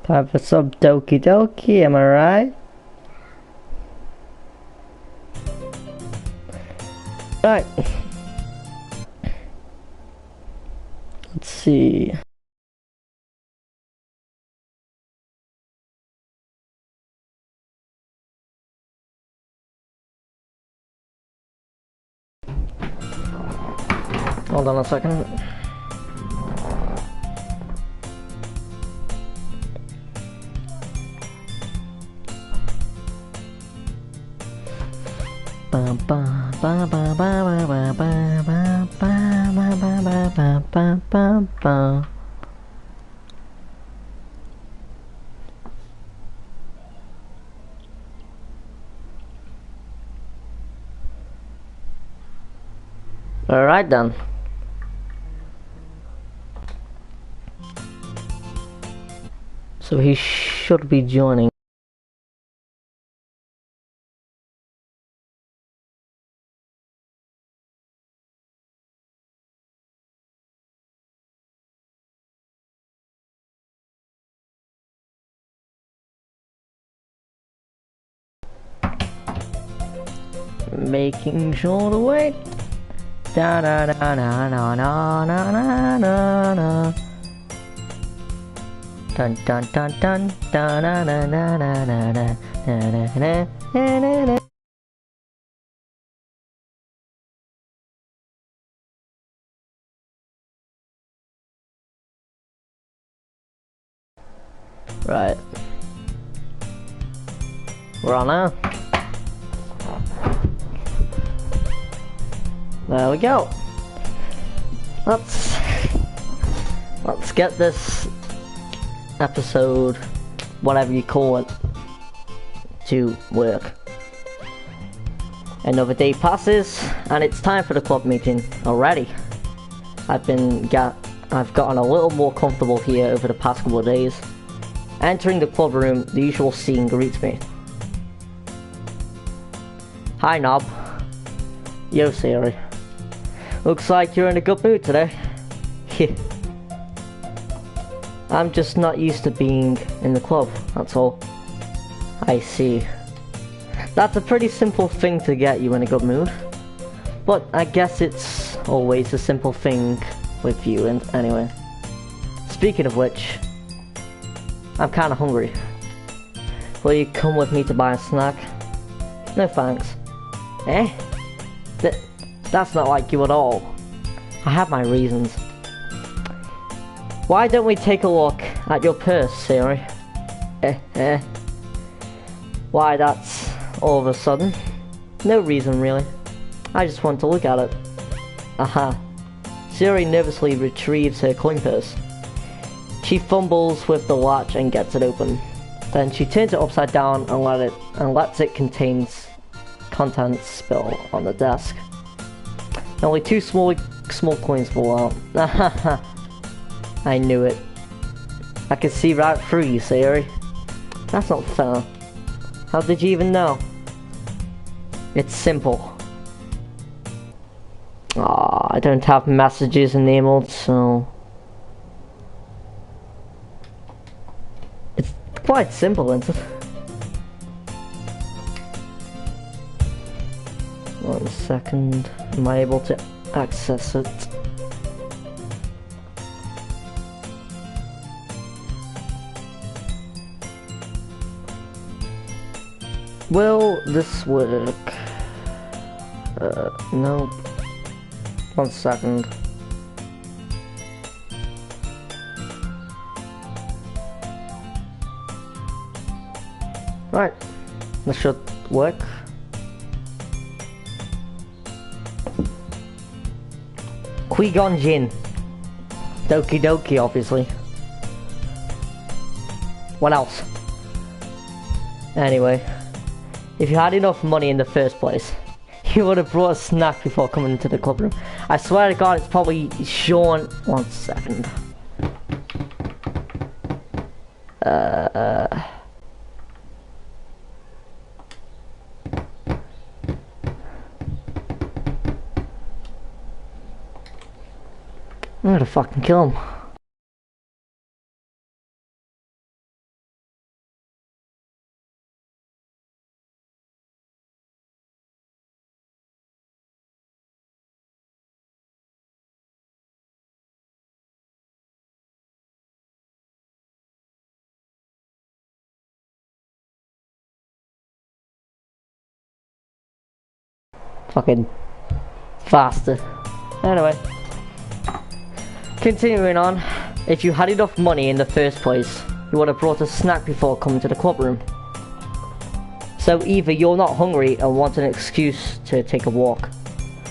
Time for some Doki Doki, am I right? Right. Let's see. Hold on a second. Alright then. So he should be joining. Making sure to wait. Da da da da da da da da da da. Dun dun dun dun da da da da da da da da da da. Right. We're on now. There we go. Let's get this episode, whatever you call it, to work. Another day passes and it's time for the club meeting already. I've gotten a little more comfortable here over the past couple of days. Entering the club room, the usual scene greets me. Hi Knob. Yo Siri. Looks like you're in a good mood today. I'm just not used to being in the club, that's all. I see. That's a pretty simple thing to get you in a good mood. But I guess it's always a simple thing with you, and anyway. Speaking of which, I'm kinda hungry. Will you come with me to buy a snack? No thanks. Eh? That's not like you at all. I have my reasons. Why don't we take a look at your purse, Siri? Why, that's all of a sudden? No reason, really. I just want to look at it. Aha. Siri nervously retrieves her coin purse. She fumbles with the latch and gets it open. Then she turns it upside down and lets it contain contents spill on the desk. Only two small coins fall out. I knew it. I could see right through you, Siri. That's not fair. How did you even know? It's simple. Aw, I don't have messages enabled, so... It's quite simple, isn't it? One second. Am I able to access it? Will this work? Nope. 1 second. Right. This should work. Qui-Gon Jinn. Doki Doki, obviously. What else? Anyway. If you had enough money in the first place, you would have brought a snack before coming into the club room. I swear to God, it's probably Sean. 1 second. I'm gonna fucking kill him. Fucking faster. Anyway. Continuing on. If you had enough money in the first place, you would have brought a snack before coming to the club room. So either you're not hungry and want an excuse to take a walk,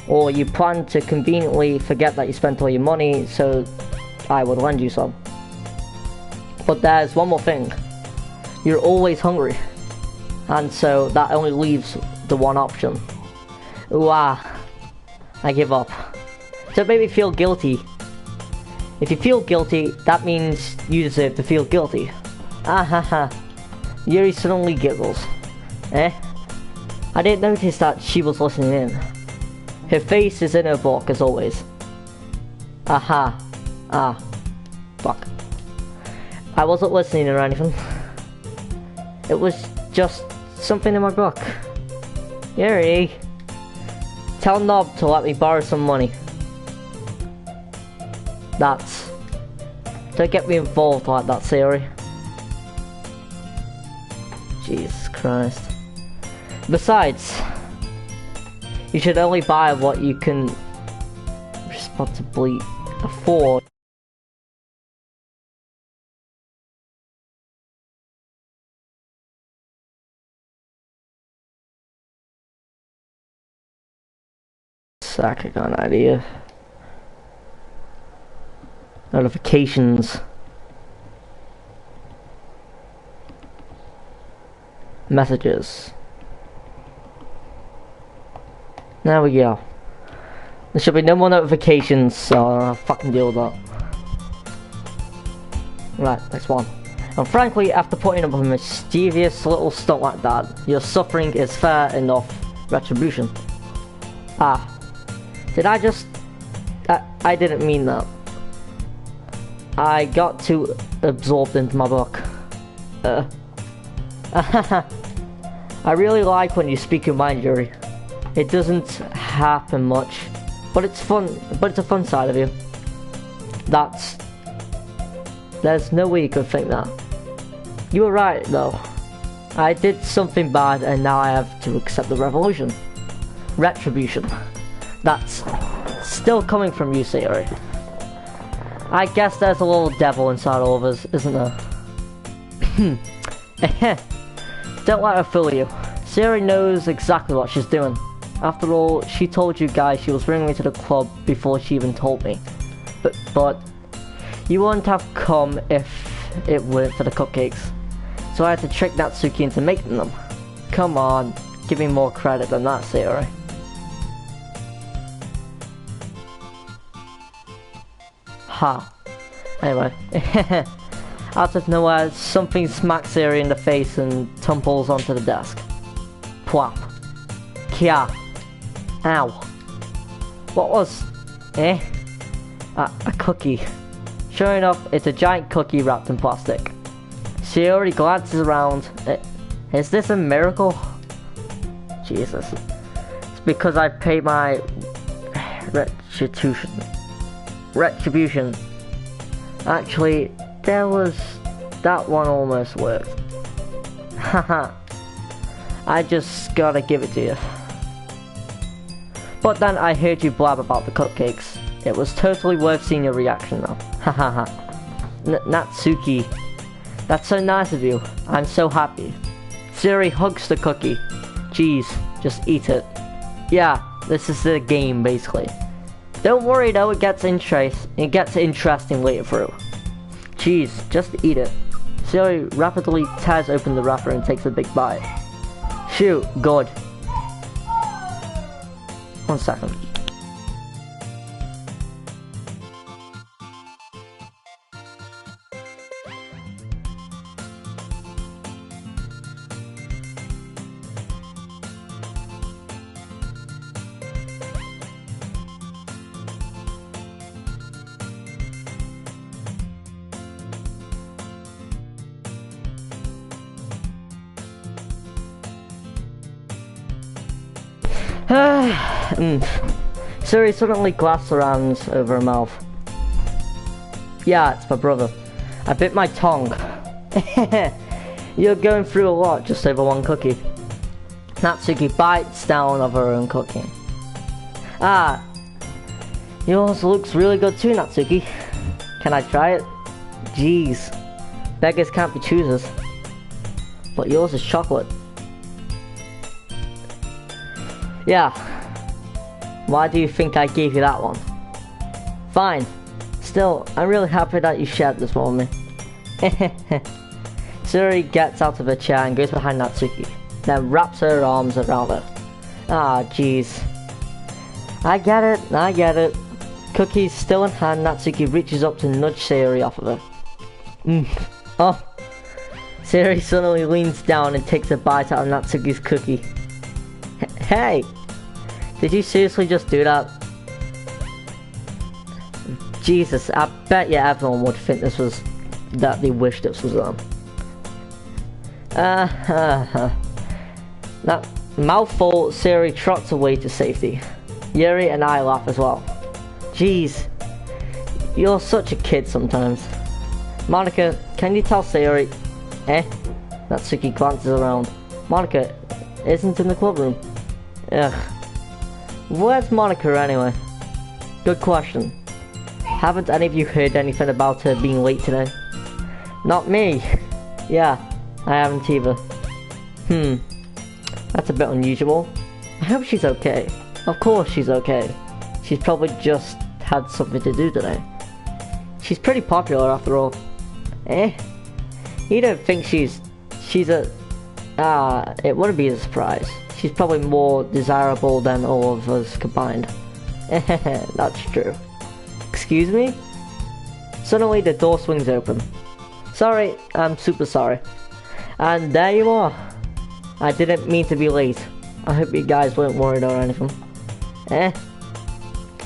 or you plan to conveniently forget that you spent all your money, so I would lend you some. But there's one more thing. You're always hungry. And so that only leaves the one option. Ooh, I give up. Don't make me feel guilty. If you feel guilty, that means you deserve to feel guilty. Ah ha ha. Yuri suddenly giggles. Eh? I didn't notice that she was listening in. Her face is in her book as always. Aha. Ah. Fuck. I wasn't listening or anything. It was just something in my book. Yuri. Tell Nob to let me borrow some money. That's... Don't get me involved like that, Siri. Jesus Christ. Besides, you should only buy what you can responsibly afford. I got an idea. Notifications. Messages. There we go. There should be no more notifications, so I'll fucking deal with that. Right, next one. And frankly, after putting up a mischievous little stunt like that, your suffering is fair enough retribution. Ah. Did I just... I didn't mean that. I got too absorbed into my book. I really like when you speak your mind, Yuri. It doesn't happen much, but it's fun. But it's a fun side of you. There's no way you could think that. You were right, though. I did something bad, and now I have to accept the revolution. Retribution. That's still coming from you, Sayori. I guess there's a little devil inside all of us, isn't there? Don't let her fool you. Sayori knows exactly what she's doing. After all, she told you guys she was bringing me to the club before she even told me. But you wouldn't have come if it weren't for the cupcakes. So I had to trick Natsuki into making them. Come on, give me more credit than that, Sayori. Ha. Anyway. Out of nowhere, something smacks Sayori in the face and tumbles onto the desk. Plop. Kya. Ow. What was... A cookie. Sure enough, it's a giant cookie wrapped in plastic. Sayori glances around. Is this a miracle? Jesus. It's because I paid my... Retribution. Actually, that one almost worked. Haha. I just gotta give it to you. But then I heard you blab about the cupcakes. It was totally worth seeing your reaction though. Hahaha. Natsuki. That's so nice of you. I'm so happy. Sayori hugs the cookie. Jeez, just eat it. Yeah, this is the game basically. Don't worry though, it gets interesting later through. Jeez, just eat it. Sayori rapidly tears open the wrapper and takes a big bite. Shoot, good. 1 second. Sayori suddenly clasped her hands over her mouth. Yeah, it's my brother. I bit my tongue. You're going through a lot just over one cookie. Natsuki bites down of her own cookie. Ah, yours looks really good too, Natsuki. Can I try it? Jeez, beggars can't be choosers. But yours is chocolate. Yeah. Why do you think I gave you that one? Fine. Still, I'm really happy that you shared this one with me. Sayori gets out of her chair and goes behind Natsuki, then wraps her arms around her. Ah, jeez. I get it. Cookies still in hand, Natsuki reaches up to nudge Sayori off of her. Oh. Sayori suddenly leans down and takes a bite out of Natsuki's cookie. Hey! Did you seriously just do that? Jesus, I bet you everyone would think this was... that they wish this was them. That mouthful, Sayori trots away to safety. Yuri and I laugh as well. Jeez, you're such a kid sometimes. Monica, can you tell Sayori? Natsuki glances around. Monica isn't in the clubroom. Ugh. Where's Monica anyway? Good question. Haven't any of you heard anything about her being late today? Not me. Yeah, I haven't either. That's a bit unusual. I hope she's okay. Of course she's okay. She's probably just had something to do today. She's pretty popular after all. You don't think she's a... it wouldn't be a surprise. She's probably more desirable than all of us combined. That's true. Excuse me? Suddenly the door swings open. Sorry, I'm super sorry. And there you are. I didn't mean to be late. I hope you guys weren't worried or anything.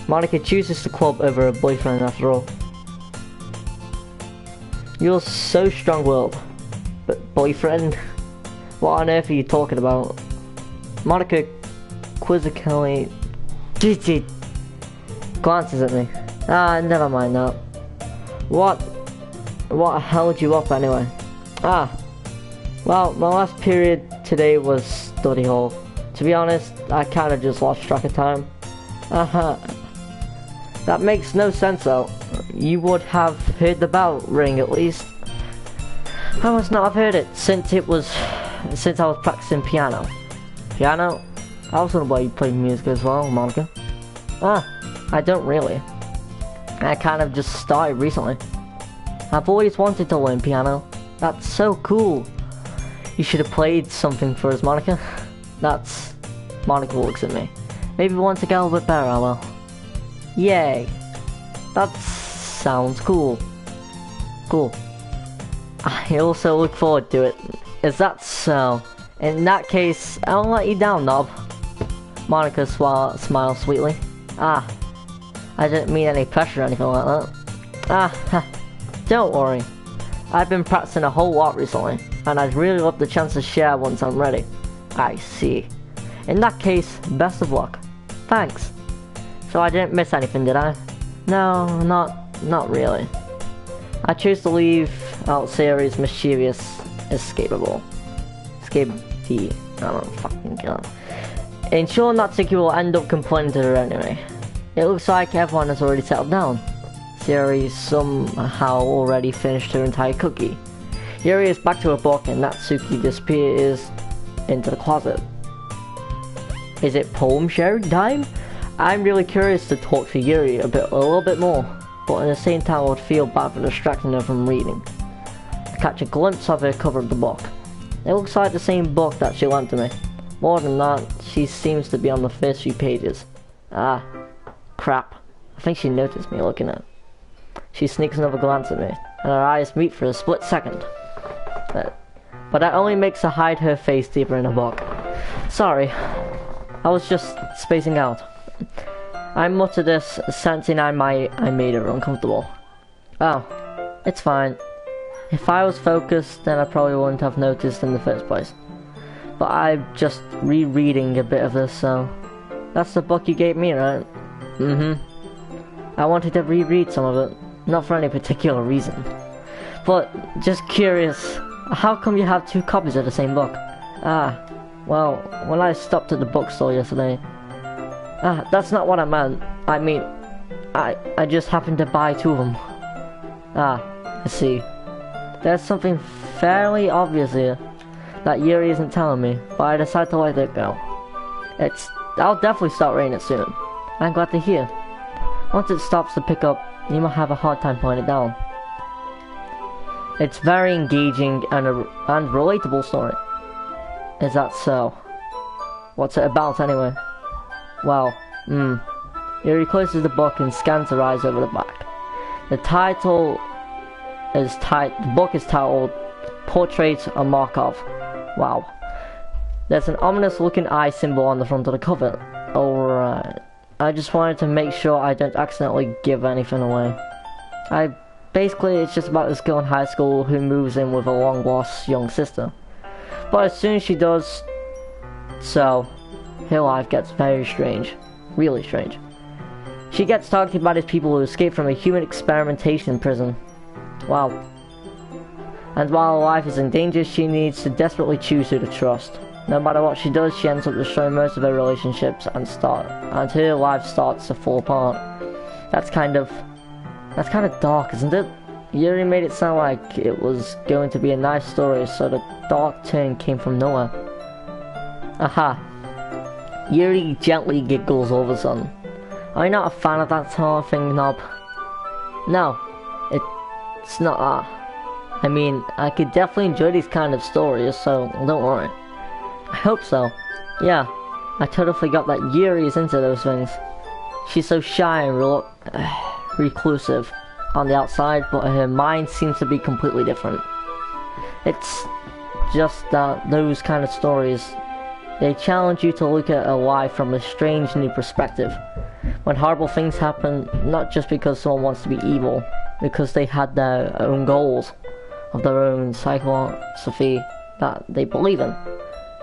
Monica chooses the club over her boyfriend after all. You're so strong-willed. But boyfriend? What on earth are you talking about? Monica quizzically glances at me. Never mind that. What held you up anyway? Well, my last period today was study hall. To be honest, I kinda just lost track of time. That makes no sense though. You would have heard the bell ring at least. I must not have heard it since I was practicing piano. Piano? I was wondering why you play music as well, Monica. I don't really. I kind of just started recently. I've always wanted to learn piano. That's so cool. You should have played something for us, Monica. Monica looks at me. Maybe once I get a little bit better, I will. Yay. That sounds cool. Cool. I also look forward to it. Is that so? In that case, I won't let you down, Knob. Monica smiles sweetly. I didn't mean any pressure or anything like that. Don't worry. I've been practicing a whole lot recently, and I'd really love the chance to share once I'm ready. I see. In that case, best of luck. Thanks. So I didn't miss anything, did I? No, not really. I chose to leave out Sayori's mischievous escapee. I don't fucking know. And sure, Natsuki will end up complaining to her anyway. It looks like everyone has already settled down. Sayori somehow already finished her entire cookie. Yuri is back to her book and Natsuki disappears into the closet. Is it poem sharing time? I'm really curious to talk to Yuri a little bit more, but at the same time I would feel bad for distracting her from reading. I catch a glimpse of her covering the book. It looks like the same book that she lent to me. More than that, she seems to be on the first few pages. Crap. I think she noticed me looking at it. She sneaks another glance at me, and our eyes meet for a split second. But that only makes her hide her face deeper in the book. Sorry. I was just spacing out. I muttered this, sensing I made her uncomfortable. Oh, it's fine. If I was focused, then I probably wouldn't have noticed in the first place. But I'm just rereading a bit of this, so... That's the book you gave me, right? I wanted to reread some of it. Not for any particular reason. But, just curious, how come you have 2 copies of the same book? Well, when I stopped at the bookstore yesterday, That's not what I meant. I mean, I just happened to buy 2 of them. I see. There's something fairly obvious here that Yuri isn't telling me, but I decided to let it go. I'll definitely start reading it soon. I'm glad to hear. Once it stops to pick up, you might have a hard time putting it down. It's very engaging and relatable story. Is that so? What's it about anyway? Well, Yuri closes the book and scans her eyes over the back. The book is titled Portrait of Markov. Wow. There's an ominous looking eye symbol on the front of the cover. Alright. I just wanted to make sure I don't accidentally give anything away. Basically, it's just about this girl in high school who moves in with a long-lost young sister. But as soon as she does so, her life gets very strange. Really strange. She gets targeted by these people who escaped from a human experimentation prison. Wow. And while her life is in danger, she needs to desperately choose who to trust. No matter what she does, she ends up destroying most of her relationships and her life starts to fall apart. That's kind of dark, isn't it? Yuri made it sound like it was going to be a nice story, so the dark turn came from nowhere. Aha. Yuri gently giggles all of a sudden. Are you not a fan of that sort of thing, Knob? No, it's not that. I mean, I could definitely enjoy these kind of stories, so don't worry. I hope so. Yeah, I totally forgot that Yuri is into those things. She's so shy and reclusive on the outside, but her mind seems to be completely different. It's just that those kind of stories, they challenge you to look at a life from a strange new perspective. When horrible things happen, not just because someone wants to be evil, because they had their own goals, of their own philosophy that they believe in.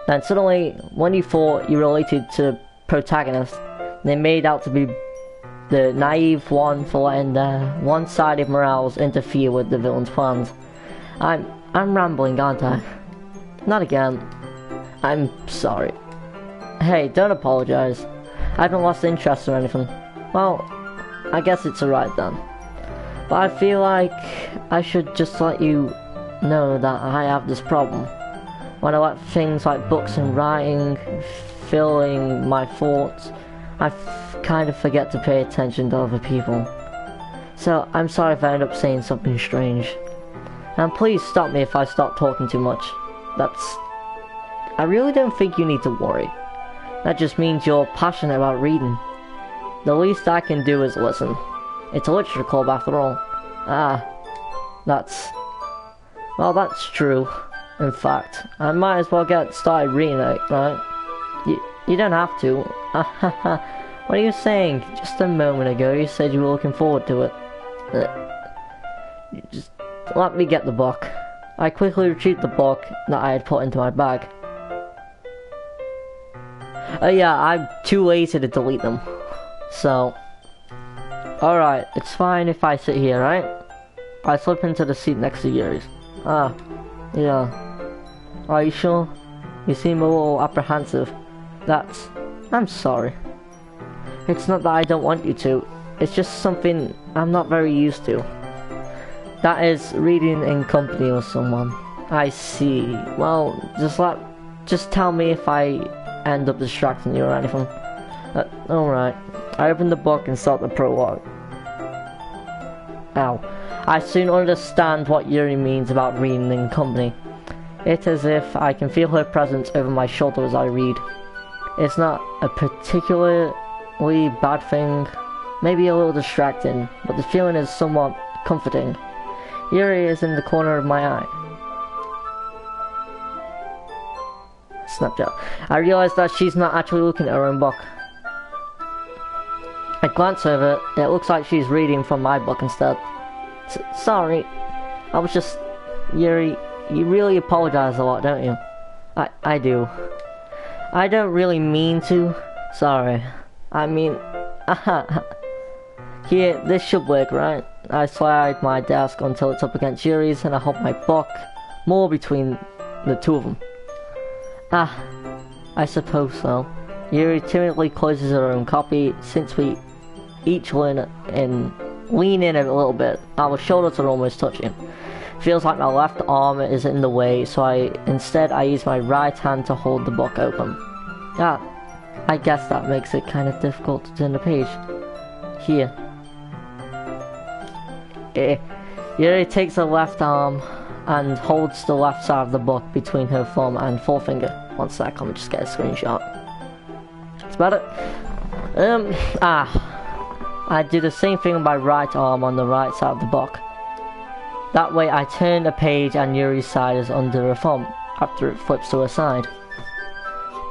Then suddenly, when you thought you related to the protagonist, they made out to be the naive one for letting their one-sided morals interfere with the villain's plans. I'm rambling, aren't I? Not again. I'm sorry. Hey, don't apologize. I haven't lost interest or anything. Well, I guess it's alright then. But I feel like I should just let you know that I have this problem. When I let things like books and writing filling my thoughts, I kind of forget to pay attention to other people. So I'm sorry if I end up saying something strange. And please stop me if I start talking too much. I really don't think you need to worry. That just means you're passionate about reading. The least I can do is listen. It's a literature club after all. That's true. In fact, I might as well get started reading it, right? You don't have to. What are you saying? Just a moment ago you said you were looking forward to it. Just let me get the book. I quickly retrieved the book that I had put into my bag. Yeah, I'm too lazy to delete them. So, alright, it's fine if I sit here, right? I slip into the seat next to Yuri's. Yeah. Are you sure? You seem a little apprehensive. I'm sorry. It's not that I don't want you to. It's just something I'm not very used to. That is, reading in company with someone. I see. Well, just tell me if I end up distracting you or anything. Alright. I open the book and start the prologue. Ow. I soon understand what Yuri means about reading in company. It's as if I can feel her presence over my shoulder as I read. It's not a particularly bad thing, maybe a little distracting, but the feeling is somewhat comforting. Yuri is in the corner of my eye. Snapchat. I realize that she's not actually looking at her own book. I glance over it. It looks like she's reading from my book instead. Sorry. I was just... Yuri, you really apologize a lot, don't you? I do. I don't really mean to. Sorry. I mean... Here, this should work, right? I slide my desk until it's up against Yuri's and I hold my book more between the two of them. I suppose so. Yuri timidly closes her own copy. Since we each lean in a little bit, our shoulders are almost touching. Feels like my left arm is in the way, so instead I use my right hand to hold the book open. I guess that makes it kind of difficult to turn the page. Here. Yuri takes her left arm and holds the left side of the book between her thumb and forefinger. One sec, let me just get a screenshot. That's about it. I do the same thing with my right arm on the right side of the book. That way I turn the page and Yuri's side is under her thumb after it flips to her side.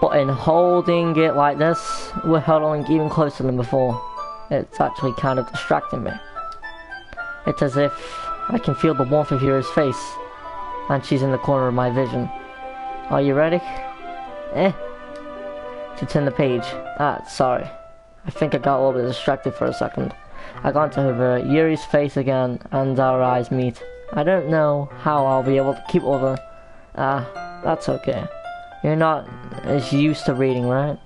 But in holding it like this, we're huddling even closer than before. It's actually kind of distracting me. It's as if I can feel the warmth of Yuri's face, and she's in the corner of my vision. Are you ready? To turn the page. Sorry. I think I got a little bit distracted for a second. I glance over Yuri's face again, and our eyes meet. I don't know how I'll be able to keep over. That's okay. You're not as used to reading, right?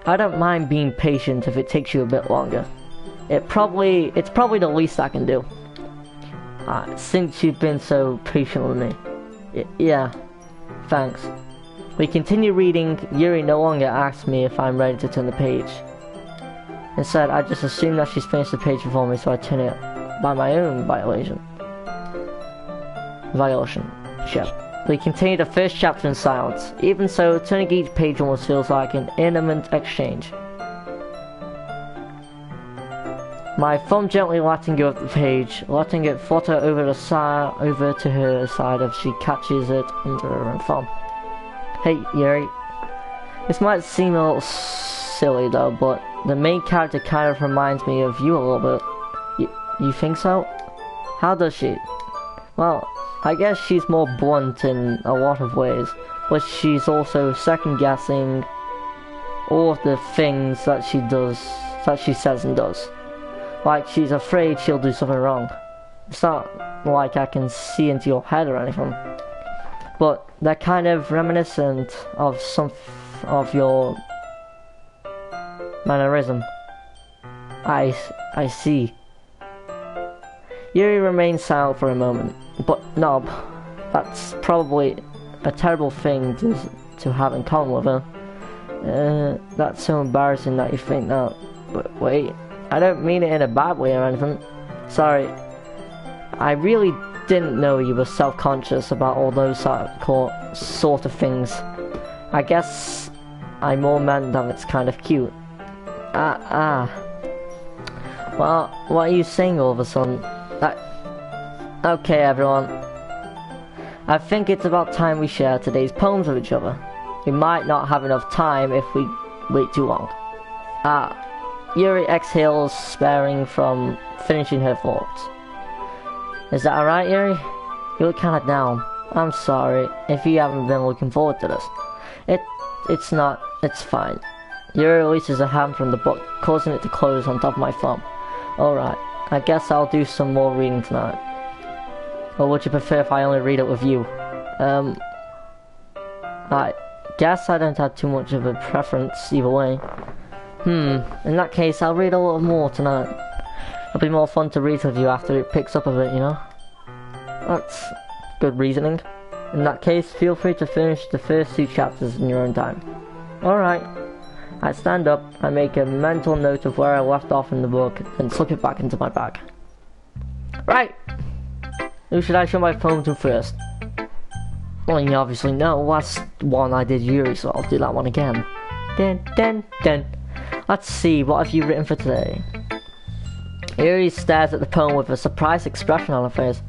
I don't mind being patient if it takes you a bit longer. It's probably the least I can do. Since you've been so patient with me. Yeah, thanks. We continue reading. Yuri no longer asks me if I'm ready to turn the page. Instead, I just assume that she's finished the page before me, so I turn it by my own violation. Sure. We continue the first chapter in silence. Even so, turning each page almost feels like an intimate exchange. My thumb gently letting go of the page, letting it flutter over to her side as she catches it under her own thumb. Hey, Yuri. This might seem a little silly though, but the main character kind of reminds me of you a little bit. You think so? How does she? Well, I guess she's more blunt in a lot of ways, but she's also second-guessing all of the things that she says and does. Like she's afraid she'll do something wrong. It's not like I can see into your head or anything, but they're kind of reminiscent of some of your mannerism. I see. Yuri remains silent for a moment. But Nob, that's probably a terrible thing to have in common with her. That's so embarrassing that you think that. But wait, I don't mean it in a bad way or anything. Sorry, I really didn't know you were self-conscious about all those sort of things. I guess I more meant that it's kind of cute. Well, what are you saying all of a sudden? Okay, everyone. I think it's about time we share today's poems with each other. We might not have enough time if we wait too long. Yuri exhales, sparing from finishing her thoughts. Is that alright, Yuri? You look kinda down. I'm sorry if you haven't been looking forward to this. It's not. It's fine. Yuri releases a hand from the book, causing it to close on top of my thumb. Alright, I guess I'll do some more reading tonight. Or would you prefer if I only read it with you? I guess I don't have too much of a preference either way. In that case, I'll read a little more tonight. It'll be more fun to read with you after it picks up a bit, you know? That's good reasoning. In that case, feel free to finish the first 2 chapters in your own time. Alright. I stand up, I make a mental note of where I left off in the book, then slip it back into my bag. Right! Who should I show my poem to first? Well, you obviously know, last one I did Yuri, so I'll do that one again. Dun. Let's see, what have you written for today? Yuri stares at the poem with a surprised expression on her face.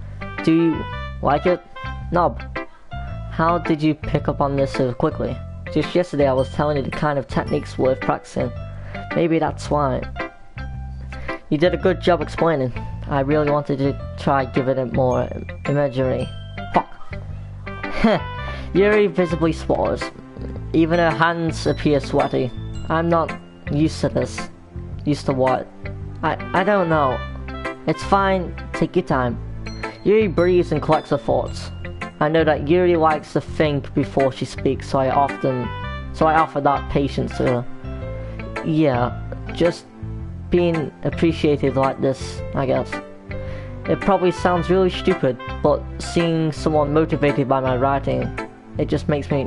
Do you like it? Nob, how did you pick up on this so quickly? Just yesterday I was telling you the kind of techniques worth practicing. Maybe that's why. You did a good job explaining. I really wanted to try giving it more imagery. Fuck. Yuri visibly swallows. Even her hands appear sweaty. I'm not used to this. Used to what? I don't know. It's fine. Take your time. Yuri breathes and collects her thoughts. I know that Yuri likes to think before she speaks, so I offer that patience to her. Yeah, just being appreciated like this, I guess. It probably sounds really stupid, but seeing someone motivated by my writing, it just makes me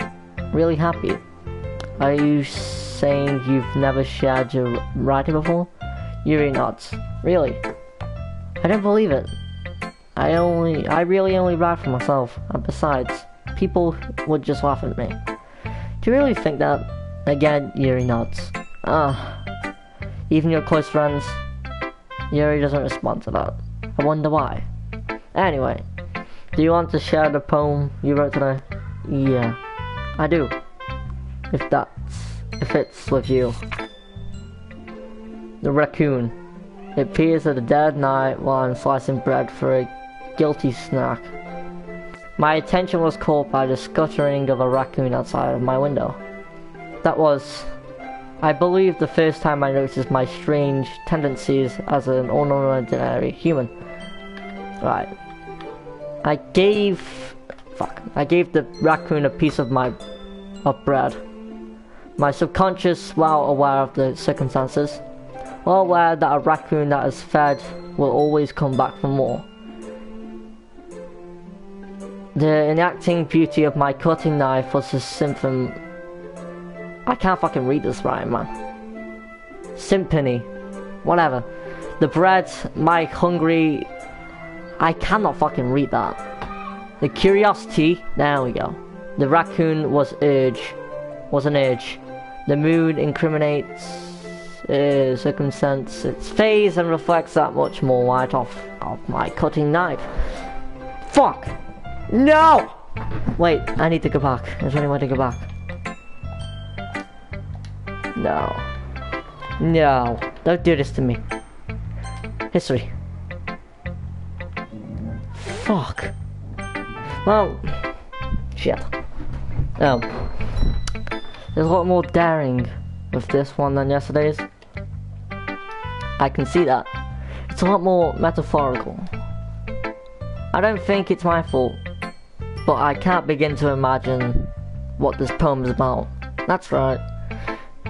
really happy. Are you saying you've never shared your writing before? Yuri nods. Really? I don't believe it. I really only write for myself, and besides, people would just laugh at me. Do you really think that? Again, Yuri nods. Even your close friends? Yuri doesn't respond to that. I wonder why. Anyway, do you want to share the poem you wrote today? Yeah, I do. If it's with you. The raccoon. It appears at a dead night while I'm slicing bread for a guilty snack. My attention was caught by the scuttering of a raccoon outside of my window. That was, I believe, the first time I noticed my strange tendencies as an ordinary human. Right. I gave the raccoon a piece of bread. My subconscious, well aware of the circumstances, well aware that a raccoon that is fed will always come back for more. The enacting beauty of my cutting knife was a symphony. I can't fucking read this right, man. Symphony. Whatever. The bread, my hungry... I cannot fucking read that. The curiosity... There we go. The raccoon was an urge. The mood incriminates... circumstance its phase and reflects that much more light off of my cutting knife. Fuck! No! Wait, I need to go back. Is there any way to go back? No. No. Don't do this to me. History. Fuck. Well, shit. There's a lot more daring with this one than yesterday's. I can see that. It's a lot more metaphorical. I don't think it's my fault, but I can't begin to imagine what this poem is about. That's right.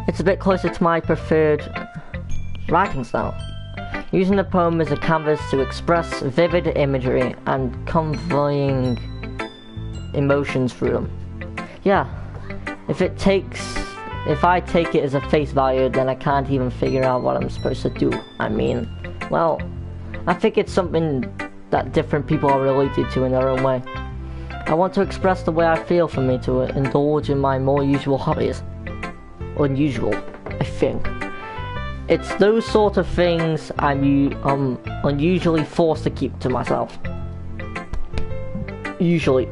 It's a bit closer to my preferred writing style. Using the poem as a canvas to express vivid imagery and conveying emotions through them. Yeah, if I take it as a face value, then I can't even figure out what I'm supposed to do. I mean, well, I think it's something that different people are related to in their own way. I want to express the way I feel for me to indulge in my more usual hobbies. Unusual, I think. It's those sort of things I'm unusually forced to keep to myself. Usually.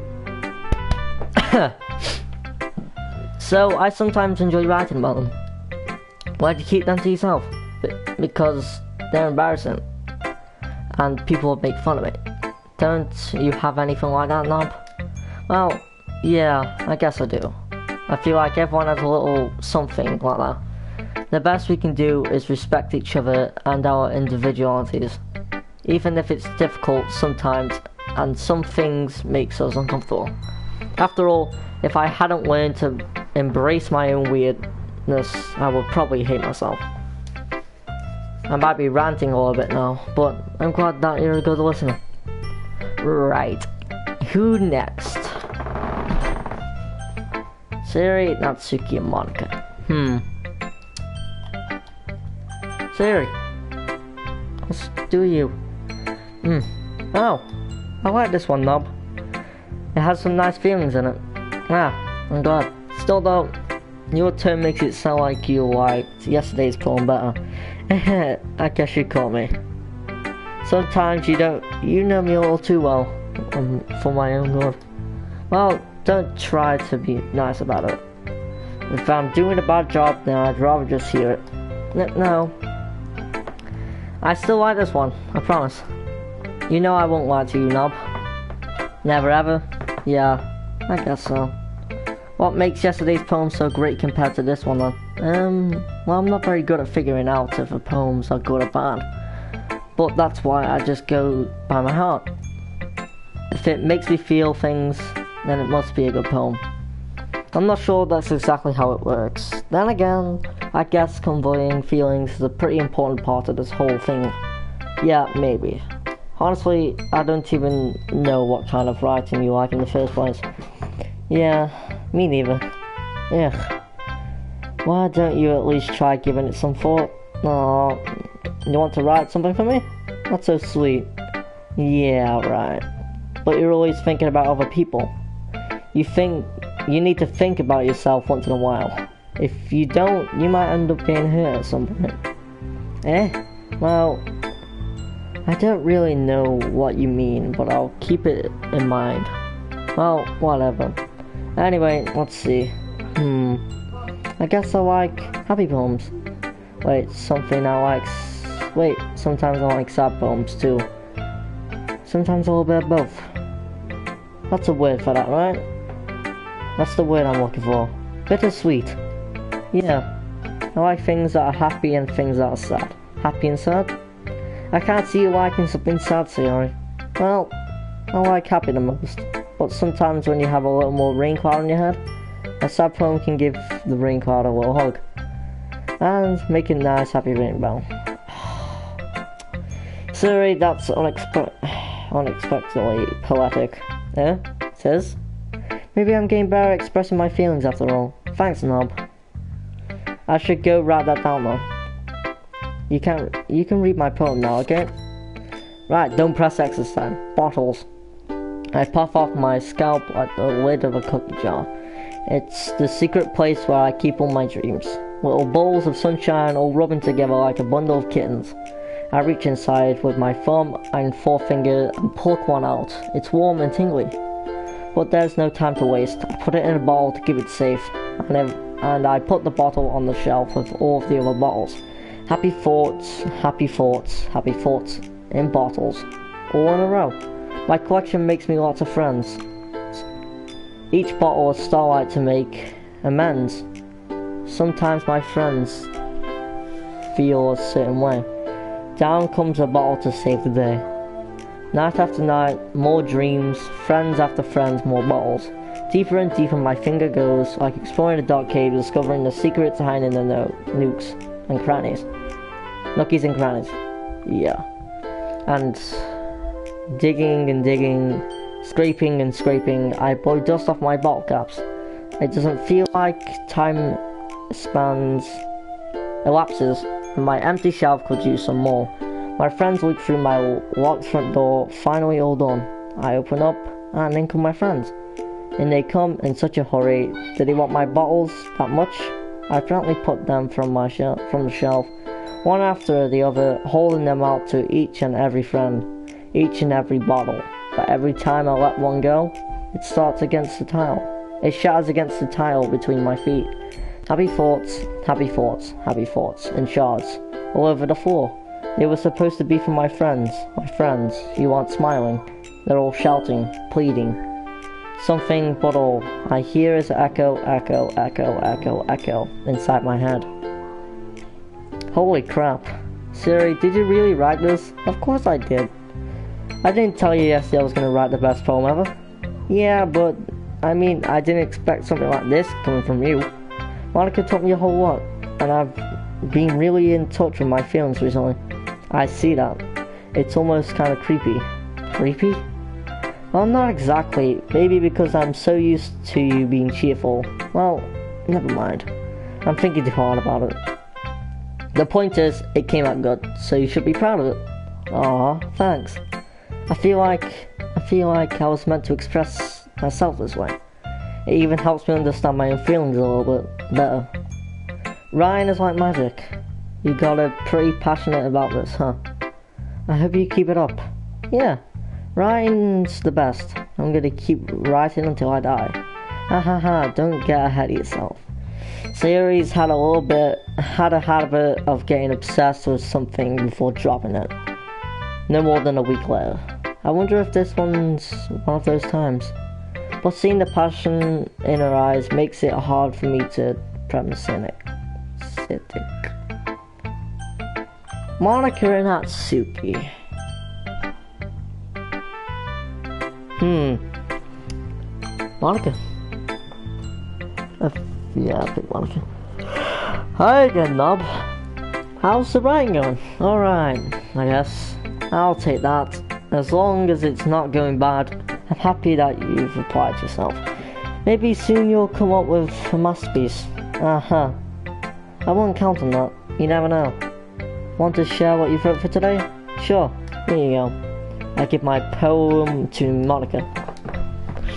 So I sometimes enjoy writing about them. Why do you keep them to yourself? Because they're embarrassing. And people will make fun of it. Don't you have anything like that, Knob? Well, yeah, I guess I do. I feel like everyone has a little something like that. The best we can do is respect each other and our individualities. Even if it's difficult sometimes and some things makes us uncomfortable. After all, if I hadn't learned to embrace my own weirdness, I would probably hate myself. I might be ranting a little bit now, but I'm glad that you're a good listener. Right. Who next? Siri, Natsuki, and Monica. Siri. Let's do you. Oh. I like this one, Knob. It has some nice feelings in it. Ah, I'm glad. Still though, your turn makes it sound like you liked yesterday's poem better. I guess you caught me. Sometimes you know me all too well, for my own good. Well, don't try to be nice about it. If I'm doing a bad job, then I'd rather just hear it. No. I still like this one, I promise. You know I won't lie to you, Knob. Never ever? Yeah, I guess so. What makes yesterday's poem so great compared to this one then? Well, I'm not very good at figuring out if the poems are good or bad. But that's why I just go by my heart. If it makes me feel things, then it must be a good poem. I'm not sure that's exactly how it works. Then again, I guess conveying feelings is a pretty important part of this whole thing. Yeah, maybe. Honestly, I don't even know what kind of writing you like in the first place. Yeah, me neither. Ugh. Why don't you at least try giving it some thought? Aw, you want to write something for me? That's so sweet. Yeah, right. But you're always thinking about other people. You need to think about yourself once in a while. If you don't, you might end up getting hurt at some point. Well, I don't really know what you mean, but I'll keep it in mind. Well, whatever. Anyway, let's see. I guess I like happy poems. Sometimes I like sad poems too. Sometimes a little bit of both. That's a word for that, right? That's the word I'm looking for. Bittersweet. Yeah. I like things that are happy and things that are sad. Happy and sad? I can't see you liking something sad, Sayori. Well, I like happy the most. But sometimes when you have a little more rain cloud on your head, a sad poem can give the rain cloud a little hug. And make a nice happy rainbow. Sorry, that's unexpectedly poetic. Yeah? It is? Maybe I'm getting better at expressing my feelings after all. Thanks, Knob. I should go write that down now. You can read my poem now, okay? Right, don't press X this time. Bottles. I puff off my scalp like the lid of a cookie jar. It's the secret place where I keep all my dreams. Little balls of sunshine all rubbing together like a bundle of kittens. I reach inside with my thumb and forefinger and pluck one out. It's warm and tingly. But there's no time to waste. I put it in a bottle to keep it safe. And I put the bottle on the shelf with all of the other bottles. Happy thoughts, happy thoughts, happy thoughts. In bottles. All in a row. My collection makes me lots of friends. Each bottle is starlight to make amends. Sometimes my friends feel a certain way. Down comes a bottle to save the day. Night after night, more dreams, friends after friends, more bottles. Deeper and deeper my finger goes, like exploring a dark cave, discovering the secrets hiding in the nooks and crannies. Nookies and crannies. Yeah. And digging and digging, scraping and scraping, I blow dust off my bottle caps. It doesn't feel like time elapses, and my empty shelf could use some more. My friends look through my locked front door, finally all done. I open up, and in come my friends. And they come in such a hurry. Did they want my bottles that much? I promptly put them from the shelf, one after the other, holding them out to each and every friend, each and every bottle. But every time I let one go, it starts against the tile. It shatters against the tile between my feet. Happy thoughts, happy thoughts, happy thoughts, in shards, all over the floor. They were supposed to be for my friends who aren't smiling. They're all shouting, pleading. Something but all I hear is echo, echo, echo, echo, echo inside my head. Holy crap. Siri, did you really write this? Of course I did. I didn't tell you yesterday I was going to write the best poem ever. Yeah, but, I mean, I didn't expect something like this coming from you. Monica taught me a whole lot, and I've been really in touch with my feelings recently. I see that. It's almost kind of creepy. Creepy? Well, not exactly. Maybe because I'm so used to you being cheerful. Well, never mind. I'm thinking too hard about it. The point is, it came out good, so you should be proud of it. Aw, thanks. I feel like I was meant to express myself this way. It even helps me understand my own feelings a little bit better. Ryan is like magic. You got it pretty passionate about this, huh? I hope you keep it up. Yeah, Ryan's the best. I'm gonna keep writing until I die. Ha ha ha, don't get ahead of yourself. Sayori's had a habit of getting obsessed with something before dropping it. No more than a week later. I wonder if this one's one of those times. But seeing the passion in her eyes makes it hard for me to become cynic. Monica and Natsuki. Monica. Yeah, big Monica. Hi again, Knob. How's the writing going? Alright, I guess. I'll take that. As long as it's not going bad, I'm happy that you've applied yourself. Maybe soon you'll come up with a masterpiece. Uh-huh. I won't count on that. You never know. Want to share what you've wrote for today? Sure. Here you go. I give my poem to Monica.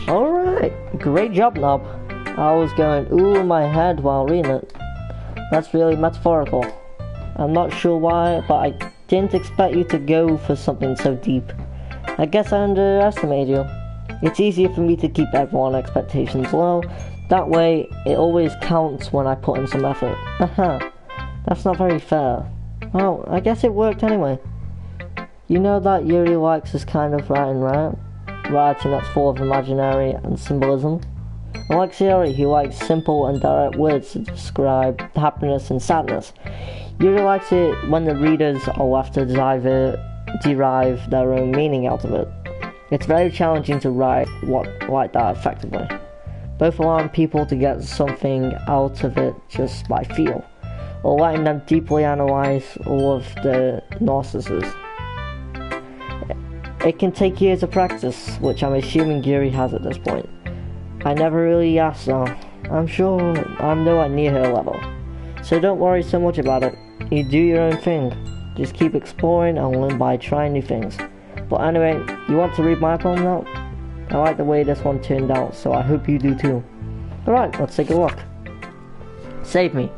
Alright. Great job, Knob. I was going ooh in my head while reading it. That's really metaphorical. I'm not sure why, but I didn't expect you to go for something so deep. I guess I underestimated you. It's easier for me to keep everyone's expectations low. That way, it always counts when I put in some effort. Haha. That's not very fair. Well, I guess it worked anyway. You know that Yuri likes this kind of writing, right? Writing that's full of imaginary and symbolism. Unlike Sayori, who likes simple and direct words to describe happiness and sadness, Yuri likes it when the readers are left to derive their own meaning out of it. It's very challenging to write like that effectively, both allowing people to get something out of it just by feel, or letting them deeply analyze all of the nuances. It can take years of practice, which I'm assuming Yuri has at this point. I never really asked though. I'm sure I'm nowhere near her level, so don't worry so much about it. You do your own thing. Just keep exploring and learn by trying new things. But anyway, you want to read my poem now? I like the way this one turned out, so I hope you do too. Alright, let's take a look. Save me.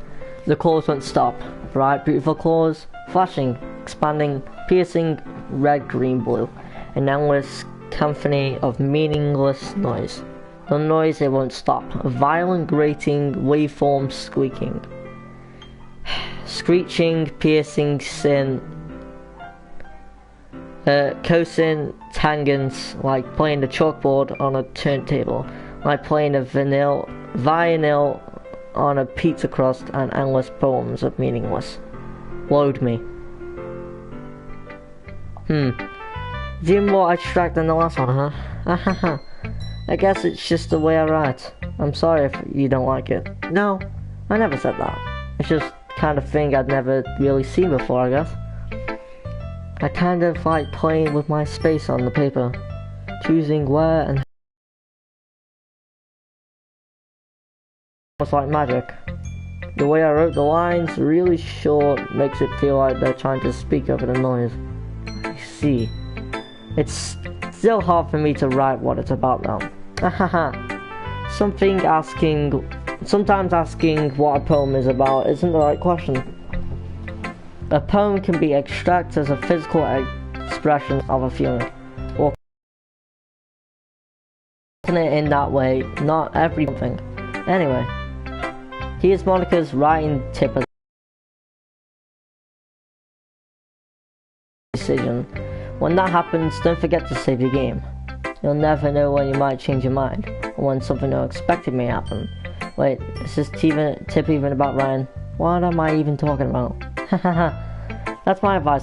The claws won't stop. Bright, beautiful claws, flashing, expanding, piercing, red, green, blue. An endless symphony of meaningless noise. The noise, it won't stop. A violent, grating, waveform squeaking. Screeching, piercing, sin, cosine, tangents, like playing the chalkboard on a turntable, like playing a vinyl on a pizza crust, and endless poems of meaningless. Load me. It's even more abstract than the last one, huh? I guess it's just the way I write. I'm sorry if you don't like it. No, I never said that. It's just kind of thing I'd never really seen before, I guess. I kind of like playing with my space on the paper, choosing where and almost like magic. The way I wrote the lines, really short, makes it feel like they're trying to speak over the noise. I see. It's still hard for me to write what it's about now. Sometimes asking what a poem is about isn't the right question. A poem can be abstract as a physical expression of a feeling, or in that way, not everything. Anyway, here's Monica's writing tip as decision. When that happens, don't forget to save your game. You'll never know when you might change your mind, or when something unexpected may happen. Wait, is this tip even about Ryan? What am I even talking about? That's my advice.